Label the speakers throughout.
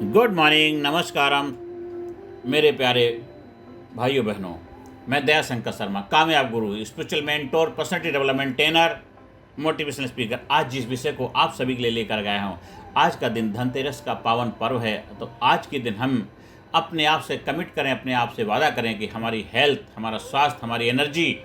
Speaker 1: Good morning, नमस्कारम मेरे प्यारे भाइयों बहनों। मैं दया शंकर शर्मा, कामयाब गुरु, spiritual mentor, personality development trainer, motivational speaker. आज जिस विषय को आप सभी के लिए लेकर गया हूँ, आज का दिन धनतेरस का पावन पर्व है। तो आज के दिन हम अपने आप से कमिट करें, अपने आप से वादा करें कि हमारी हेल्थ, हमारा स्वास्थ्य, हमारी एनर्जी,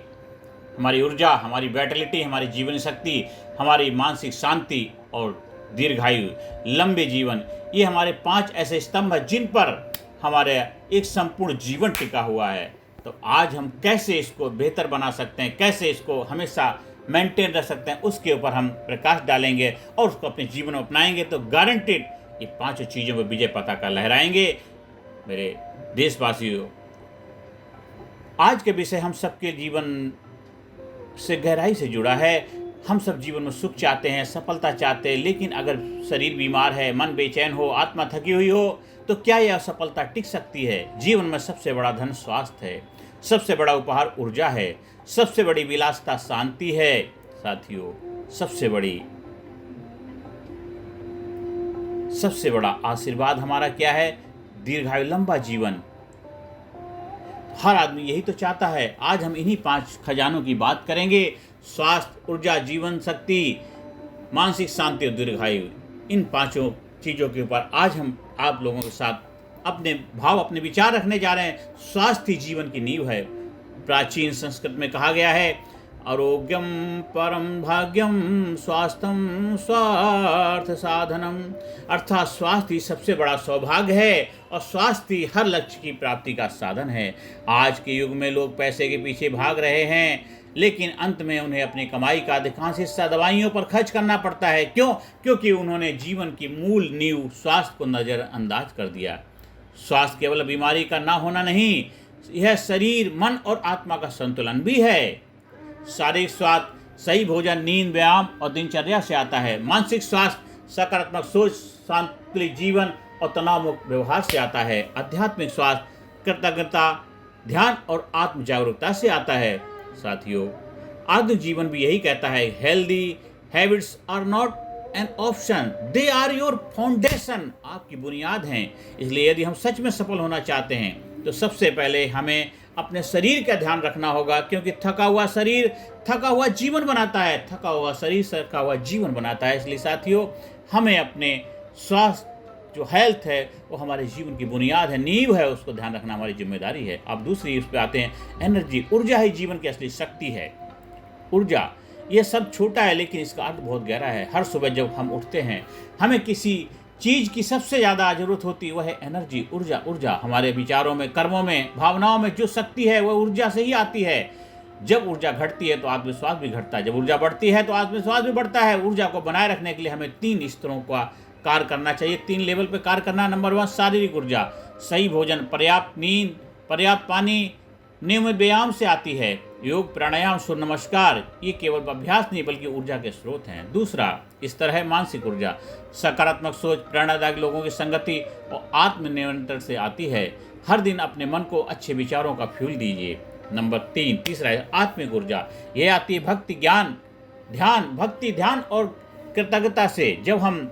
Speaker 1: हमारी ऊर्जा, हमारी वाइटलिटी, हमारी जीवन शक्ति, हमारी मानसिक शांति और दीर्घायु, लंबे जीवन, ये हमारे 5 ऐसे स्तंभ हैं जिन पर हमारे एक संपूर्ण जीवन टिका हुआ है। तो आज हम कैसे इसको बेहतर बना सकते हैं, कैसे इसको हमेशा मेंटेन रख सकते हैं, उसके ऊपर हम प्रकाश डालेंगे और उसको अपने जीवन में अपनाएंगे तो गारंटेड ये 5 चीज़ों में विजय पताका लहराएंगे। मेरे देशवासियों, आज के विषय हम सबके जीवन से गहराई से जुड़ा है। हम सब जीवन में सुख चाहते हैं, सफलता चाहते हैं, लेकिन अगर शरीर बीमार है, मन बेचैन हो, आत्मा थकी हुई हो, तो क्या यह सफलता टिक सकती है? जीवन में सबसे बड़ा धन स्वास्थ्य है, सबसे बड़ा उपहार ऊर्जा है, सबसे बड़ी विलासिता शांति है। साथियों, सबसे बड़ा आशीर्वाद हमारा क्या है? दीर्घायु, लंबा जीवन। हर आदमी यही तो चाहता है। आज हम इन्हीं 5 खजानों की बात करेंगे। स्वास्थ्य, ऊर्जा, जीवन शक्ति, मानसिक शांति और दीर्घायु। इन 5 चीज़ों के ऊपर आज हम आप लोगों के साथ अपने भाव, अपने विचार रखने जा रहे हैं। स्वास्थ्य ही जीवन की नींव है। प्राचीन संस्कृत में कहा गया है, आरोग्यम परम भाग्यम स्वास्थ्यम स्वार्थ साधनम। अर्थात स्वास्थ्य ही सबसे बड़ा सौभाग्य है और स्वास्थ्य ही हर लक्ष्य की प्राप्ति का साधन है। आज के युग में लोग पैसे के पीछे भाग रहे हैं, लेकिन अंत में उन्हें अपनी कमाई का अधिकांश हिस्सा दवाइयों पर खर्च करना पड़ता है। क्यों? क्योंकि उन्होंने जीवन की मूल नींव स्वास्थ्य को नज़रअंदाज कर दिया। स्वास्थ्य केवल बीमारी का ना होना नहीं, यह शरीर, मन और आत्मा का संतुलन भी है। शारीरिक स्वास्थ्य सही भोजन, नींद, व्यायाम और दिनचर्या से आता है। मानसिक स्वास्थ्य सकारात्मक सोच, शांति जीवन और तनाव मुक्त व्यवहार से आता है। आध्यात्मिक स्वास्थ्य कृतज्ञता, ध्यान और आत्म जागरूकता से आता है। साथियों, आधुनिक जीवन भी यही कहता है, healthy habits are not an option, they are your foundation. आपकी बुनियाद हैं। इसलिए यदि हम सच में सफल होना चाहते हैं तो सबसे पहले हमें अपने शरीर का ध्यान रखना होगा, क्योंकि थका हुआ शरीर थका हुआ जीवन बनाता है, थका हुआ शरीर थका हुआ जीवन बनाता है। इसलिए साथियों, हमें अपने स्वास्थ्य, जो हेल्थ है, वो हमारे जीवन की बुनियाद है, नींव है, उसको ध्यान रखना हमारी जिम्मेदारी है। अब दूसरी उस पर आते हैं, एनर्जी। ऊर्जा ही जीवन की असली शक्ति है। ऊर्जा, ये सब छोटा है लेकिन इसका अर्थ बहुत गहरा है। हर सुबह जब हम उठते हैं, हमें किसी चीज़ की सबसे ज़्यादा जरूरत होती है, वह है एनर्जी, ऊर्जा। ऊर्जा हमारे विचारों में, कर्मों में, भावनाओं में जो शक्ति है वह ऊर्जा से ही आती है। जब ऊर्जा घटती है तो आत्मविश्वास भी घटता है, जब ऊर्जा बढ़ती है तो आत्मविश्वास भी बढ़ता है। ऊर्जा को बनाए रखने के लिए हमें 3 स्तरों का कार्य करना चाहिए, 3 लेवल पे कार्य करना। नंबर 1, शारीरिक ऊर्जा। सही भोजन, पर्याप्त नींद, पर्याप्त पानी, नियमित व्यायाम से आती है। योग, प्राणायाम, सूर्य नमस्कार, ये केवल अभ्यास नहीं बल्कि ऊर्जा के स्रोत हैं। दूसरा स्तर है मानसिक ऊर्जा। सकारात्मक सोच, प्रेरणादायक लोगों की संगति और आत्मनियंत्रण से आती है। हर दिन अपने मन को अच्छे विचारों का फ्यूल दीजिए। नंबर 3, तीसरा है आत्मिक ऊर्जा। यह आती है भक्ति, ज्ञान, ध्यान, भक्ति, ध्यान और कृतज्ञता से। जब हम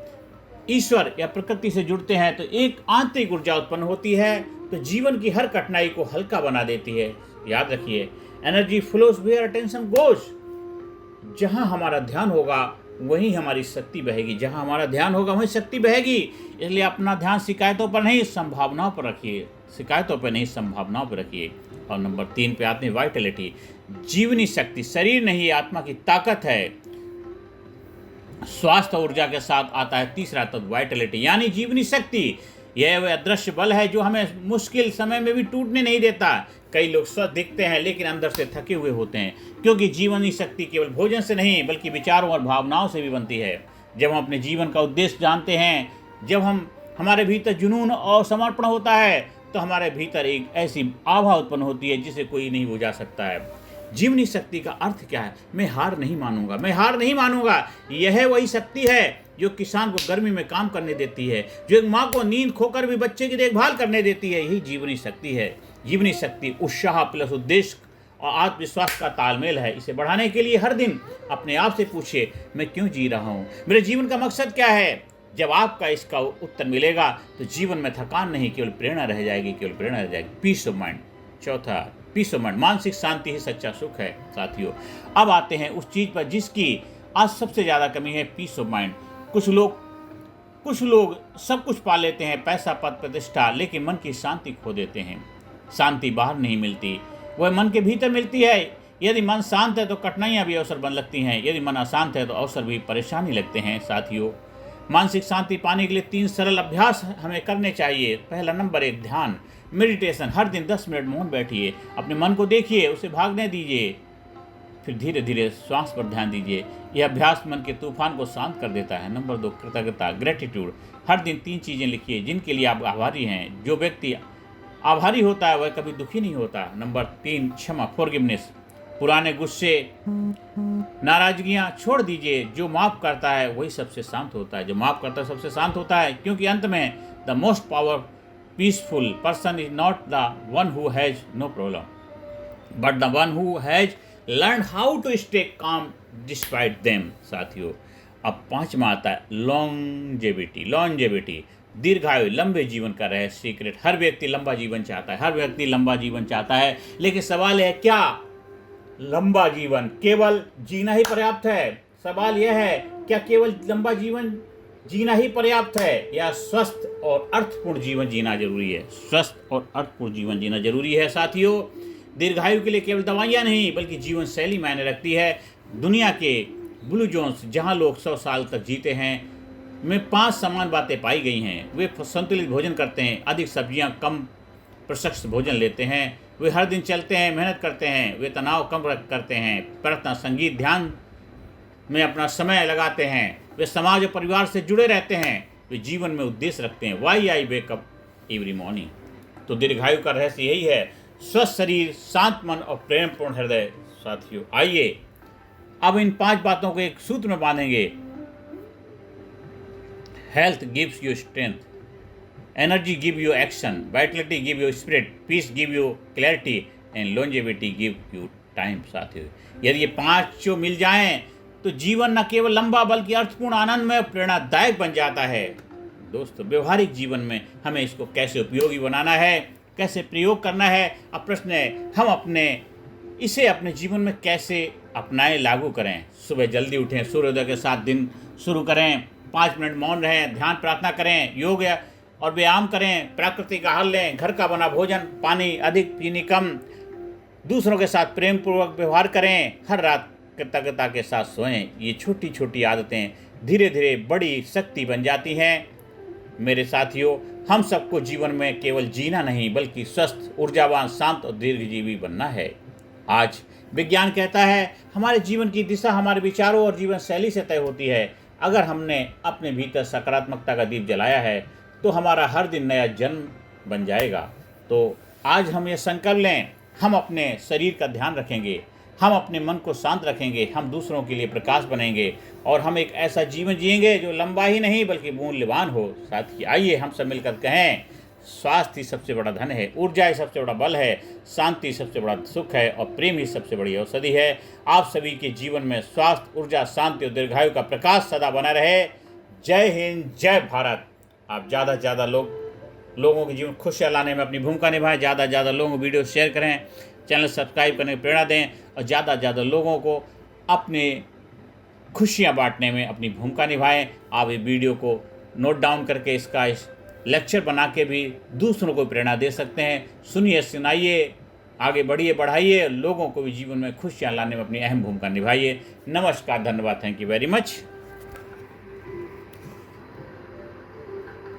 Speaker 1: ईश्वर या प्रकृति से जुड़ते हैं तो एक आंतरिक ऊर्जा उत्पन्न होती है, तो जीवन की हर कठिनाई को हल्का बना देती है। याद रखिए, energy flows where attention goes. जहां हमारा ध्यान होगा वहीं हमारी शक्ति बहेगी, जहां हमारा ध्यान होगा वहीं शक्ति बहेगी। इसलिए अपना ध्यान शिकायतों पर नहीं, संभावनाओं पर रखिए। शिकायतों पर नहीं, संभावनाओं पर रखिए। और नंबर 3 पे आते हैं वाइटलिटी, जीवनी शक्ति। शरीर नहीं, आत्मा की ताकत है। स्वास्थ्य ऊर्जा के साथ आता है तीसरा तत्व, वाइटलिटी, यानी जीवनी शक्ति। यह वह अदृश्य बल है जो हमें मुश्किल समय में भी टूटने नहीं देता। कई लोग स्वस्थ दिखते हैं लेकिन अंदर से थके हुए होते हैं, क्योंकि जीवनी शक्ति केवल भोजन से नहीं बल्कि विचारों और भावनाओं से भी बनती है। जब हम अपने जीवन का उद्देश्य जानते हैं, जब हमारे भीतर जुनून और समर्पण होता है, तो हमारे भीतर एक ऐसी आभा उत्पन्न होती है जिसे कोई नहीं बुझा सकता है। जीवनी शक्ति का अर्थ क्या है? मैं हार नहीं मानूंगा, मैं हार नहीं मानूंगा। यह वही शक्ति है जो किसान को गर्मी में काम करने देती है, जो एक माँ को नींद खोकर भी बच्चे की देखभाल करने देती है। यही जीवनी शक्ति है। जीवनी शक्ति उत्साह प्लस उद्देश्य और आत्मविश्वास का तालमेल है। इसे बढ़ाने के लिए हर दिन अपने आप से पूछिए, मैं क्यों जी रहा हूँ? मेरे जीवन का मकसद क्या है? जब आपका इसका उत्तर मिलेगा तो जीवन में थकान नहीं, केवल प्रेरणा रह जाएगी, केवल प्रेरणा रह जाएगी। Peace of mind. चौथा, पीस ऑफ माइंड, मानसिक शांति ही सच्चा सुख है साथियों। अब आते हैं उस चीज़ पर जिसकी आज सबसे ज़्यादा कमी है, पीस ऑफ माइंड। कुछ लोग सब कुछ पा लेते हैं, पैसा, पद, प्रतिष्ठा, लेकिन मन की शांति खो देते हैं। शांति बाहर नहीं मिलती, वह मन के भीतर मिलती है। यदि मन शांत है तो कठिनाइयाँ भी अवसर बन लगती हैं, यदि मन अशांत है तो अवसर भी परेशानी लगते हैं साथियों। मानसिक शांति पाने के लिए 3 सरल अभ्यास हमें करने चाहिए। पहला नंबर 1, ध्यान, मेडिटेशन। हर दिन 10 मिनट मौन बैठिए, अपने मन को देखिए, उसे भागने दीजिए, फिर धीरे धीरे श्वास पर ध्यान दीजिए। यह अभ्यास मन के तूफान को शांत कर देता है। नंबर 2, कृतज्ञता, ग्रेटिट्यूड। हर दिन 3 चीज़ें लिखिए जिनके लिए आप आभारी हैं। जो व्यक्ति आभारी होता है वह कभी दुखी नहीं होता। नंबर 3, क्षमा, फॉरगिवनेस। पुराने गुस्से, नाराजगियाँ छोड़ दीजिए। जो माफ़ करता है वही सबसे शांत होता है। जो माफ़ करता है सबसे शांत होता है, क्योंकि अंत में the most power peaceful person is not the one who has no problem but the one who has learn how to stay calm despite them साथियों। अब 5वां आता है लॉन्जेविटी, दीर्घायु, लंबे जीवन का रहस्य, सीक्रेट। हर व्यक्ति लंबा जीवन चाहता है, लेकिन सवाल है क्या लंबा जीवन केवल जीना ही पर्याप्त है? सवाल यह है, क्या केवल लंबा जीवन जीना ही पर्याप्त है या स्वस्थ और अर्थपूर्ण जीवन जीना जरूरी है? स्वस्थ और अर्थपूर्ण जीवन जीना जरूरी है साथियों। दीर्घायु के लिए केवल दवाइयाँ नहीं बल्कि जीवन शैली मायने रखती है। दुनिया के ब्लू जोन्स जहाँ लोग 100 साल तक जीते हैं में 5 समान बातें पाई गई हैं। वे संतुलित भोजन करते हैं, अधिक सब्जियां, कम प्रशस्त भोजन लेते हैं, वे हर दिन चलते हैं, मेहनत करते हैं, वे तनाव कम करते हैं, प्रार्थना, संगीत, ध्यान में अपना समय लगाते हैं, वे समाज और परिवार से जुड़े रहते हैं, वे जीवन में उद्देश्य रखते हैं। वाई आई वेक अप एवरी मॉर्निंग। तो दीर्घायु का रहस्य यही है, स्वस्थ शरीर, शांत मन और प्रेमपूर्ण हृदय साथियों। आइए अब इन 5 बातों को एक सूत्र में बांधेंगे। Health gives you strength, energy give you action, vitality give you spirit, peace give you clarity and longevity give you time साथियों। यदि ये 5 मिल जाएं तो जीवन न केवल लंबा बल्कि अर्थपूर्ण, आनंदमय और प्रेरणादायक बन जाता है। दोस्तों, व्यवहारिक जीवन में हमें इसको कैसे उपयोगी बनाना है, कैसे प्रयोग करना है, अब प्रश्न है हम इसे अपने जीवन में कैसे अपनाएं, लागू करें। सुबह जल्दी उठें, सूर्योदय के साथ दिन शुरू करें, 5 मिनट मौन रहें, ध्यान प्रार्थना करें, योग और व्यायाम करें, प्राकृतिक आहार लें, घर का बना भोजन, पानी अधिक पीने कम, दूसरों के साथ प्रेम पूर्वक व्यवहार करें, हर रात कृतज्ञता के साथ सोएं। ये छोटी छोटी आदतें धीरे धीरे बड़ी शक्ति बन जाती हैं। मेरे साथियों, हम सबको जीवन में केवल जीना नहीं बल्कि स्वस्थ, ऊर्जावान, शांत और दीर्घजीवी बनना है। आज विज्ञान कहता है हमारे जीवन की दिशा हमारे विचारों और जीवन शैली से तय होती है। अगर हमने अपने भीतर सकारात्मकता का दीप जलाया है तो हमारा हर दिन नया जन्म बन जाएगा। तो आज हम ये संकल्प लें, हम अपने शरीर का ध्यान रखेंगे, हम अपने मन को शांत रखेंगे, हम दूसरों के लिए प्रकाश बनेंगे और हम एक ऐसा जीवन जिएंगे जो लंबा ही नहीं बल्कि मूल्यवान हो। साथ ही आइए हम सब मिलकर कहें, स्वास्थ्य ही सबसे बड़ा धन है, ऊर्जा ही सबसे बड़ा बल है, शांति सबसे बड़ा सुख है और प्रेम ही सबसे बड़ी औषधि है। आप सभी के जीवन में स्वास्थ्य, ऊर्जा, शांति और दीर्घायु का प्रकाश सदा बना रहे। जय हिंद, जय भारत। आप ज़्यादा से ज़्यादा लोगों के जीवन खुशियाँ लाने में अपनी भूमिका निभाएं, ज़्यादा से ज़्यादा लोगों को वीडियो शेयर करें, चैनल सब्सक्राइब करने की प्रेरणा दें और ज़्यादा से ज़्यादा लोगों को अपने खुशियाँ बांटने में अपनी भूमिका निभाएं। आप इस वीडियो को नोट डाउन करके इसका लेक्चर बना के भी दूसरों को प्रेरणा दे सकते हैं। सुनिए, सुनाइए, आगे बढ़िए, बढ़ाइए, लोगों को भी जीवन में खुशियाँ लाने में अपनी अहम भूमिका निभाइए। नमस्कार, धन्यवाद, थैंक यू वेरी मच।